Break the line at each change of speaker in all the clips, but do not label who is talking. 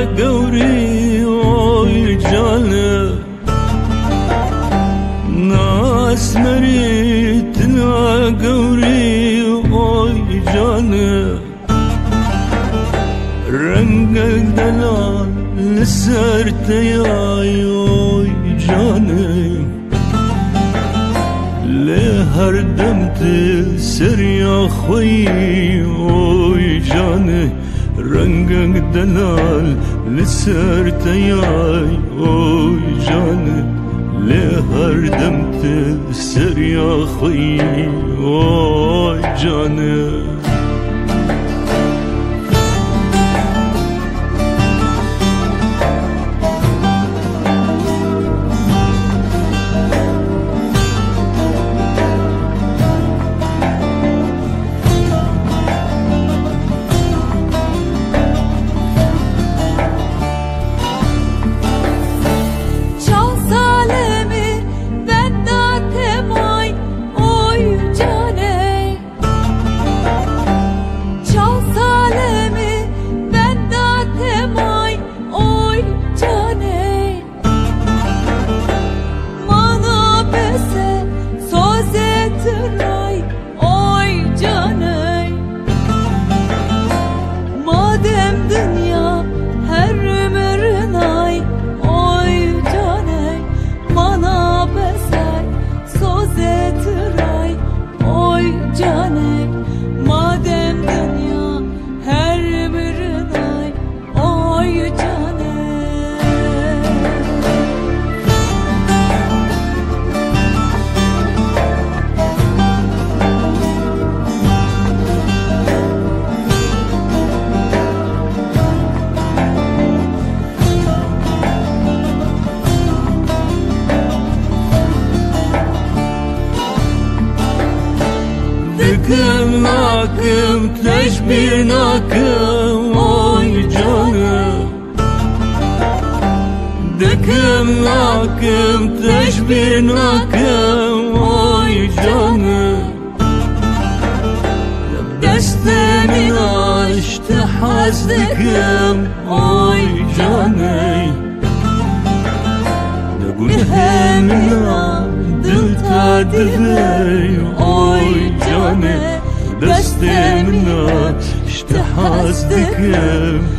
قوري اوي جانه ناس مريتنا قوري اوي جانه رنگ دلال لسرت ياي اوي جانه لهر دمت سر يا خوي اوي جانه رنگ دلال لسرت ياي اوي جانه لهر دمت سر يا خوي اوي جانه دكم ناكم تشبير ناكم اوي جانه دكم ناكم تشبير ناكم اوي جانه دستني عشت حسدكم اوي جانه نقول همنا دل تادفي اوي جانه دستي منا اشتحاسدك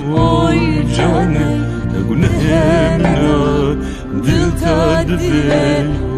اوي جانه نقول همنا دل تادفي